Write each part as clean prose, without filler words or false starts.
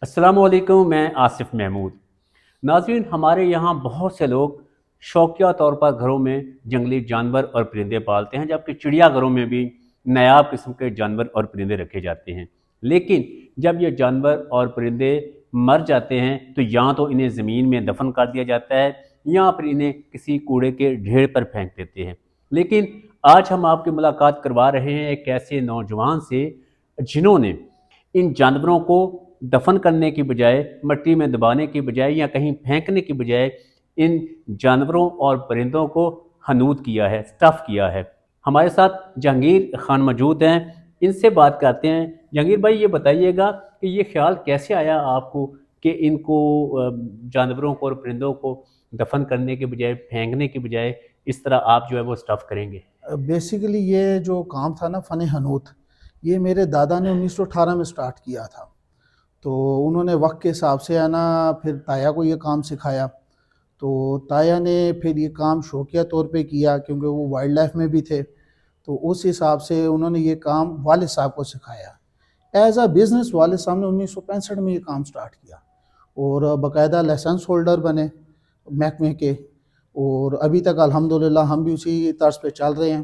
अस्सलामुअलैकुम, मैं आसिफ महमूद। नाज़रीन, हमारे यहाँ बहुत से लोग शौकिया तौर पर घरों में जंगली जानवर और परिंदे पालते हैं, जबकि चिड़ियाघरों में भी नायाब किस्म के जानवर और परिंदे रखे जाते हैं। लेकिन जब ये जानवर और परिंदे मर जाते हैं तो या तो इन्हें ज़मीन में दफन कर दिया जाता है या फिर इन्हें किसी कूड़े के ढेर पर फेंक देते हैं। लेकिन आज हम आपकी मुलाकात करवा रहे हैं एक ऐसे नौजवान से जिन्होंने इन जानवरों को दफन करने की बजाय, मिट्टी में दबाने की बजाय या कहीं फेंकने की बजाय इन जानवरों और परिंदों को हनूत किया है, स्टफ़ किया है। हमारे साथ जहांगीर खान मौजूद हैं, इनसे बात करते हैं। जहांगीर भाई, ये बताइएगा कि ये ख्याल कैसे आया आपको कि इनको जानवरों को और परिंदों को दफन करने के बजाय, फेंकने की बजाय इस तरह आप जो है वो स्टफ़ करेंगे? बेसिकली ये जो काम था ना, फ़न हनूत, ये मेरे दादा ने 1918 में स्टार्ट किया था। तो उन्होंने वक्त के हिसाब से है ना, फिर ताया को ये काम सिखाया। तो ताया ने फिर ये काम शौकिया तौर पे किया, क्योंकि वो वाइल्ड लाइफ में भी थे। तो उस हिसाब से उन्होंने ये काम वालिद साहब को सिखाया। एज अ बिज़नेस वालिद साहब ने 1965 में ये काम स्टार्ट किया और बाकायदा लाइसेंस होल्डर बने महकमे के। और अभी तक अल्हम्दुलिल्लाह हम भी उसी तर्ज पे चल रहे हैं।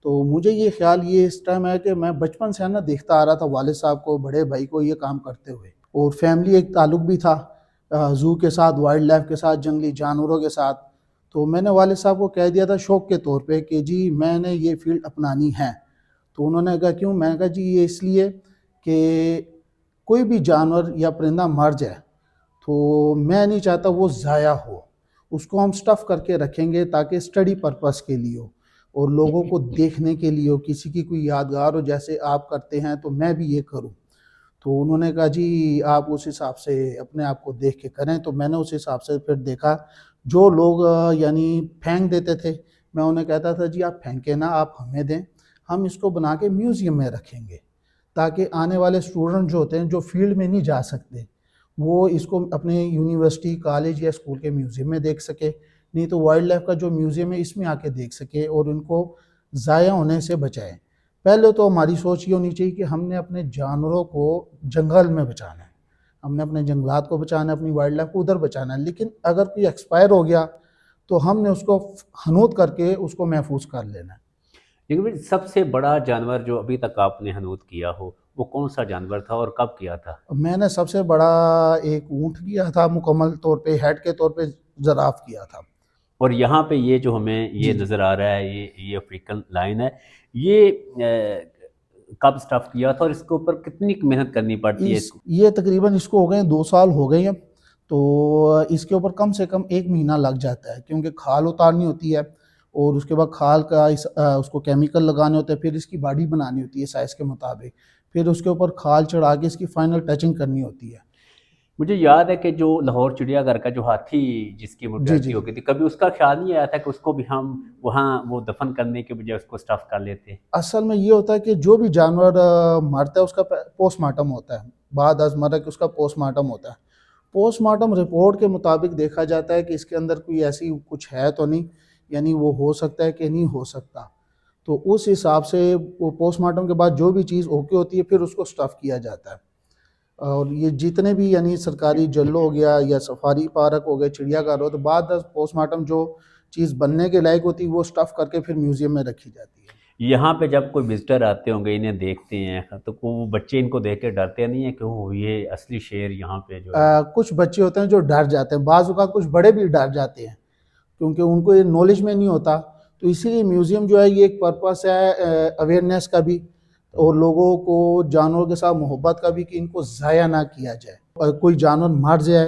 तो मुझे ये ख्याल ये इस टाइम है कि मैं बचपन से है ना देखता आ रहा था वालिद साहब को, बड़े भाई को ये काम करते हुए, और फैमिली एक ताल्लुक़ भी था ज़ू के साथ, वाइल्ड लाइफ के साथ, जंगली जानवरों के साथ। तो मैंने वालिद साहब को कह दिया था शौक़ के तौर पे कि जी मैंने ये फ़ील्ड अपनानी है। तो उन्होंने कहा क्यों? मैंने कहा जी ये इसलिए कि कोई भी जानवर या परिंदा मर जाए तो मैं नहीं चाहता वो ज़ाया हो। उसको हम स्टफ़ करके रखेंगे ताकि स्टडी पर्पस के लिए हो और लोगों को देखने के लिए हो, किसी की कोई यादगार हो, जैसे आप करते हैं तो मैं भी ये करूं। तो उन्होंने कहा जी आप उस हिसाब से अपने आप को देख के करें। तो मैंने उस हिसाब से फिर देखा, जो लोग यानी फेंक देते थे, मैं उन्हें कहता था जी आप फेंके ना, आप हमें दें, हम इसको बना के म्यूज़ियम में रखेंगे, ताकि आने वाले स्टूडेंट जो होते हैं, जो फील्ड में नहीं जा सकते, वो इसको अपने यूनिवर्सिटी, कॉलेज या स्कूल के म्यूज़ियम में देख सके। नहीं तो वाइल्ड लाइफ का जो म्यूज़ियम है इसमें आके देख सके और इनको ज़ाया होने से बचाएं। पहले तो हमारी सोच ये होनी चाहिए कि हमने अपने जानवरों को जंगल में बचाना है, हमने अपने जंगलात को बचाना है, अपनी वाइल्ड लाइफ को उधर बचाना है। लेकिन अगर कोई एक्सपायर हो गया तो हमने उसको हनूत करके उसको महफूज कर लेना है। लेकिन भाई, सबसे बड़ा जानवर जो अभी तक आपने हनूत किया हो वो कौन सा जानवर था और कब किया था? मैंने सबसे बड़ा एक ऊँट किया था, मुकम्मल तौर पे हेड के तौर पे ज़राफ़ किया था। और यहाँ पे ये जो हमें ये जी, जी। नज़र आ रहा है, ये अफ्रीकन लाइन है, ये कब स्टफ़ किया था और इसके ऊपर कितनी मेहनत करनी पड़ती है इस इसको? ये तकरीबन इसको हो गए 2 साल हो गए हैं। तो इसके ऊपर कम से कम 1 महीना लग जाता है, क्योंकि खाल उतारनी होती है और उसके बाद खाल का उसको केमिकल लगाने होते हैं, फिर इसकी बॉडी बनानी होती है साइज़ के मुताबिक, फिर उसके ऊपर खाल चढ़ा के इसकी फाइनल टचिंग करनी होती है। मुझे याद है कि जो लाहौर चिड़ियाघर का जो हाथी जिसकी जी, मोर्टेलिटी जी। हो गई थी, कभी उसका ख्याल नहीं आया था कि उसको भी हम वहाँ वो दफन करने के बजाय उसको स्टफ़ कर लेते? असल में ये होता है कि जो भी जानवर मरता है उसका पोस्टमार्टम होता है, बाद अज़ मरक उसका पोस्टमार्टम होता है। पोस्टमार्टम रिपोर्ट के मुताबिक देखा जाता है कि इसके अंदर कोई ऐसी कुछ है तो नहीं, यानी वो हो सकता है कि नहीं हो सकता। तो उस हिसाब से वो पोस्टमार्टम के बाद जो भी चीज़ ओके होती है फिर उसको स्टफ़ किया जाता है। और ये जितने भी यानी सरकारी जल्लो हो गया या सफारी पार्क हो गया, चिड़ियाघर हो, तो बाद पोस्टमार्टम जो चीज़ बनने के लायक होती है वो स्टफ़ करके फिर म्यूज़ियम में रखी जाती है। यहाँ पे जब कोई विजिटर आते होंगे, इन्हें देखते हैं, तो वो बच्चे इनको देख के डरते नहीं है कि वो ये असली शेर यहाँ पे जो है वो? कुछ बच्चे होते हैं जो डर जाते हैं, बाज़ औक़ात कुछ बड़े भी डर जाते हैं, क्योंकि उनको ये नॉलेज में नहीं होता। तो इसीलिए म्यूज़ियम जो है ये एक पर्पस है अवेयरनेस का भी और लोगों को जानवरों के साथ मोहब्बत का भी, कि इनको ज़ाया ना किया जाए। और कोई जानवर मर जाए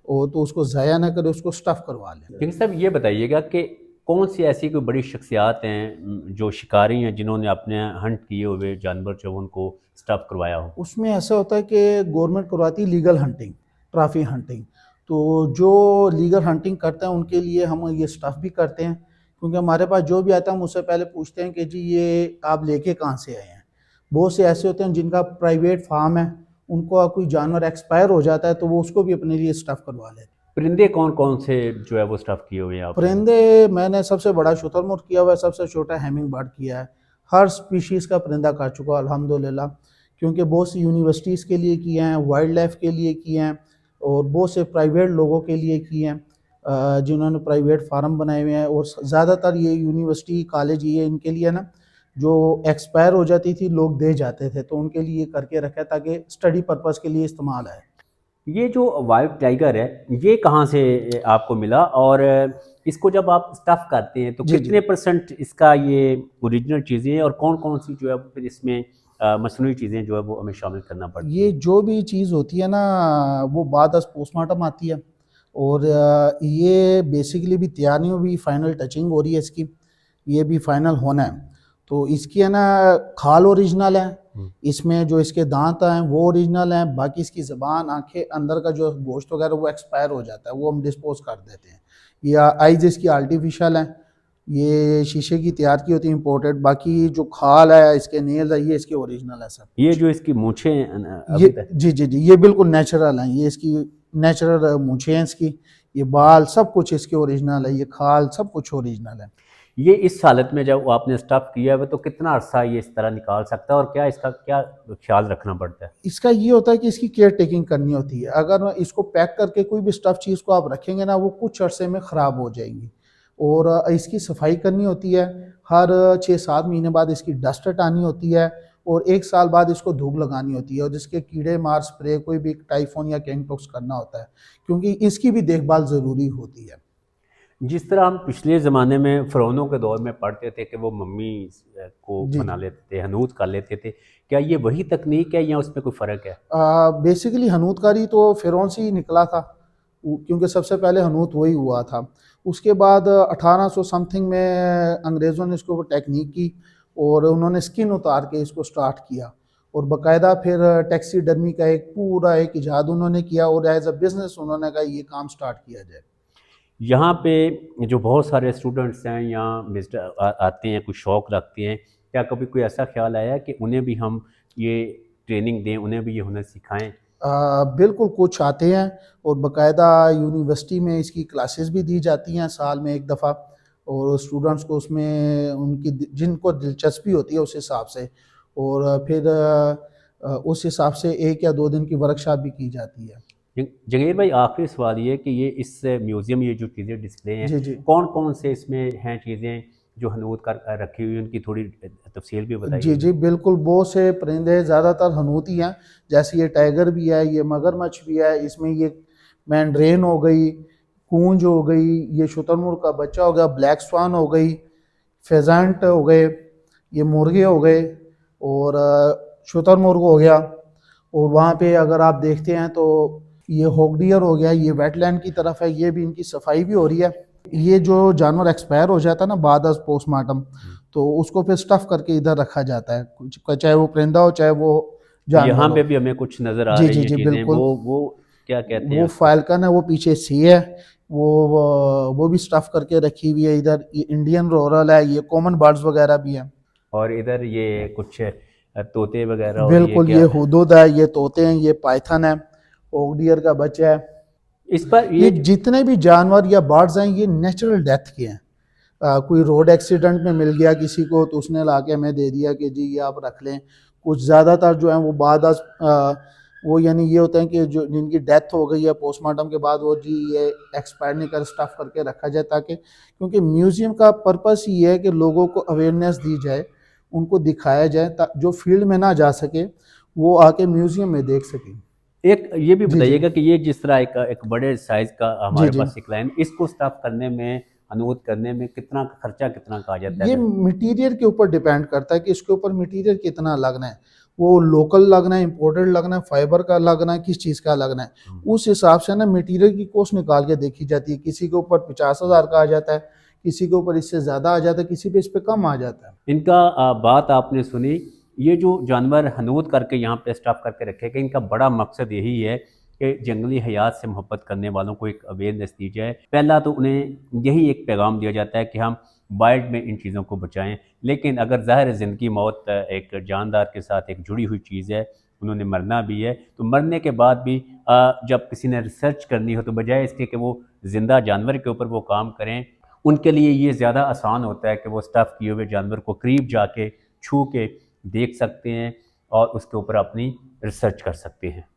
और तो उसको ज़ाया ना करे, उसको स्टफ़ करवा लें। लेकिन साहब, ये बताइएगा कि कौन सी ऐसी कोई बड़ी शख्सियात हैं जो शिकारी हैं जिन्होंने अपने हंट किए हुए जानवर जो उनको स्टफ़ करवाया हो? उसमें ऐसा होता है कि गवर्नमेंट करवाती है लीगल हंटिंग, ट्रॉफी हंटिंग। तो जो लीगल हंटिंग करते हैं उनके लिए हम ये स्टफ़ भी करते हैं, क्योंकि हमारे पास जो भी आता है हम उससे पहले पूछते हैं कि जी ये आप लेके कहाँ से आए हैं। बहुत से ऐसे होते हैं जिनका प्राइवेट फार्म है, उनको कोई जानवर एक्सपायर हो जाता है तो वो उसको भी अपने लिए स्टफ़ करवा लेते हैं। परिंदे कौन कौन से जो है वो स्टफ़ किए हुए हैं आपने? परिंदे मैंने सबसे बड़ा शुतुरमुर्ग किया हुआ है, सबसे छोटा हैमिंग बर्ड किया है। हर स्पीशीज़ का परिंदा कर चुका हूँ अल्हम्दुलिल्लाह, क्योंकि बहुत सी यूनिवर्सिटीज़ के लिए किए हैं, वाइल्ड लाइफ के लिए किए हैं, और बहुत से प्राइवेट लोगों के लिए किए हैं, जिन्होंने प्राइवेट फार्म बनाए हुए हैं। और ज़्यादातर ये यूनिवर्सिटी कॉलेज ये इनके लिए ना जो एक्सपायर हो जाती थी लोग दे जाते थे, तो उनके लिए करके रखा है ताकि स्टडी पर्पज़ के लिए इस्तेमाल आए। ये जो वाइट टाइगर है, ये कहाँ से आपको मिला, और इसको जब आप स्टफ़ करते हैं तो जी जी कितने परसेंट इसका ये ओरिजिनल चीज़ें हैं, और कौन कौन सी जो है फिर इसमें मसनूई चीज़ें जो है वो हमें शामिल करना पड़ती ये हैं? जो भी चीज़ होती है ना वो बाद अज पोस्टमार्टम आती है, और ये बेसिकली भी तैयार नहीं हुई, फाइनल टचिंग हो रही है इसकी, ये भी फाइनल होना है। तो इसकी है ना खाल ओरिजिनल है, इसमें जो इसके दांत हैं वो ओरिजिनल हैं, बाकी इसकी ज़बान, आंखें, अंदर का जो गोश्त वगैरह वो एक्सपायर हो जाता है, वो हम डिस्पोज कर देते हैं। या आइज इसकी आर्टिफिशियल हैं, ये शीशे की तैयार की होती है इम्पोर्टेड, बाकी जो खाल है इसके नेल्स है ये इसके ओरिजिनल है सब ये कुछ। जो इसकी मूछें ये अभी तक, जी जी जी ये बिल्कुल नेचुरल हैं, ये इसकी नेचुरल मूंछें हैं इसकी, ये बाल सब कुछ इसके ओरिजिनल है, ये खाल सब कुछ ओरिजिनल है। ये इस हालत में जब आपने स्टफ़ किया है तो कितना अरसा ये इस तरह निकाल सकता है, और क्या इसका क्या ख्याल रखना पड़ता है? इसका ये होता है कि इसकी केयर टेकिंग करनी होती है। अगर इसको पैक करके कोई भी स्टफ़ चीज़ को आप रखेंगे ना वो कुछ अरसे में ख़राब हो जाएंगी, और इसकी सफाई करनी होती है, हर 6-7 महीने बाद इसकी डस्ट हटानी होती है, और 1 साल बाद इसको धूप लगानी होती है, और जिसके कीड़े मार स्प्रे कोई भी टाइफोन या कैंगटॉक्स करना होता है, क्योंकि इसकी भी देखभाल ज़रूरी होती है। जिस तरह हम पिछले ज़माने में फ़िरौनों के दौर में पढ़ते थे कि वो मम्मी को जी बना जी लेते थे, हनूत कर लेते थे, क्या ये वही तकनीक है या उसमें कोई फ़र्क है? बेसिकली हनूतकारी तो फ़िरौन से ही निकला था, क्योंकि सबसे पहले हनूत वही हुआ था। उसके बाद 1800 समथिंग में अंग्रेज़ों ने इसके ऊपर टेक्निक की, और उन्होंने स्किन उतार के इसको स्टार्ट किया, और बाकायदा फिर टैक्सीडर्मी का एक पूरा एक इजाद उन्होंने किया, और एज अ बिज़नेस उन्होंने कहा ये काम स्टार्ट किया जाए। यहाँ पे जो बहुत सारे स्टूडेंट्स हैं यहाँ विज़िटर आते हैं, कुछ शौक़ रखते हैं, क्या कभी कोई ऐसा ख़्याल आया है कि उन्हें भी हम ये ट्रेनिंग दें, उन्हें भी ये हुनर सिखाएँ? बिल्कुल कुछ आते हैं, और बाकायदा यूनिवर्सिटी में इसकी क्लासेस भी दी जाती हैं साल में एक दफ़ा, और स्टूडेंट्स को उसमें उनकी जिनको दिलचस्पी होती है उस हिसाब से, और फिर उस हिसाब से 1 या 2 दिन की वर्कशॉप भी की जाती है। जगीर भाई, आखिरी सवाल ये कि ये इस म्यूज़ियम ये जो चीज़ें डिस्प्ले हैं, जी जी कौन कौन से इसमें हैं चीज़ें जो हनूत कर रखी हुई, उनकी थोड़ी तफसील भी जी बताइए जी हमें। बिल्कुल, बहुत से परिंदे ज़्यादातर हनूती हैं, जैसे ये टाइगर भी है, ये मगरमच्छ भी है, इसमें ये मैंड्रेन हो गई, कूंज हो गई, ये शुतुरमुर्ग का बच्चा हो गया, ब्लैक स्वान हो गई, फेजेंट हो गए, ये मुर्गे हो गए, और शुतुरमुर्ग हो गया। और वहाँ पे अगर आप देखते हैं तो ये हॉग डियर हो गया, ये वेटलैंड की तरफ है, ये भी इनकी सफाई भी हो रही है। ये जो जानवर एक्सपायर हो जाता है ना बाद अज पोस्टमार्टम, तो उसको फिर स्टफ करके इधर रखा जाता है, कुछ चाहे वो परिंदा हो चाहे वो यहाँ जानवर पे हो। भी हमें कुछ नज़र आ जी रही जी हैं जी चीज़ें, बिल्कुल, वो क्या कहते हैं वो उसको? फाल्कन है, वो पीछे सी है, वो भी स्टफ करके रखी हुई है। इधर ये इंडियन रोरल है, ये कॉमन बर्ड्स वगैरह भी हैं। और इधर ये कुछ तोते वगैरह, और ये बिल्कुल, ये क्या? हुदूद है, ये तोते हैं, ये पाइथन है, ओक डियर का बच्चा है। इस पर ये ये जितने भी जानवर या बर्ड्स हैं ये नेचुरल डेथ के हैं। कोई रोड एक्सीडेंट में मिल गया किसी को तो उसने ला के हमें दे दिया कि जी ये आप रख लें। कुछ ज़्यादातर जो हैं वो वो यानी ये होते हैं कि जो जिनकी डेथ हो गई है पोस्टमार्टम के बाद, वो जी ये एक्सपायर नहीं कर स्टफ करके रखा जाए, ताकि क्योंकि म्यूज़ियम का पर्पस ये है कि लोगों को अवेयरनेस दी जाए, उनको दिखाया जाए, जो फील्ड में ना जा सके वो आके म्यूज़ियम में देख सकें। एक ये भी जी जी बताइएगा कि ये जिस तरह एक बड़े साइज़ का जी हमारे जी पास एक लाइन, इसको स्टफ़ करने में, हनूत करने में कितना खर्चा कितना का आ जाता है ये अगर? मटेरियल के ऊपर डिपेंड करता है कि इसके ऊपर मटेरियल कितना लगना है, वो लोकल लगना है, इंपोर्टेड लगना है, फाइबर का लगना है, किस चीज़ का लगना है, उस हिसाब से ना मटेरियल की कॉस्ट निकाल के देखी जाती है। किसी के ऊपर 50,000 का आ जाता है, किसी के ऊपर इससे ज़्यादा आ जाता है, किसी पे इस पे कम आ जाता है। इनका बात आपने सुनी, ये जो जानवर हनूत करके यहाँ पे स्टफ़ करके रखे गए, इनका बड़ा मकसद यही है कि जंगली हयात से मोहब्बत करने वालों को एक अवेयरनेस दी जाए। पहला तो उन्हें यही एक पैगाम दिया जाता है कि हम वाइल्ड में इन चीज़ों को बचाएं, लेकिन अगर ज़ाहिर है ज़िंदगी मौत एक जानदार के साथ एक जुड़ी हुई चीज़ है, उन्होंने मरना भी है, तो मरने के बाद भी जब किसी ने रिसर्च करनी हो तो बजाय इसके कि वो ज़िंदा जानवर के ऊपर वो काम करें, उनके लिए ये ज़्यादा आसान होता है कि वो स्टफ़ किए हुए जानवर को करीब जाके छू के देख सकते हैं। और उसके ऊपर अपनी रिसर्च कर सकते हैं।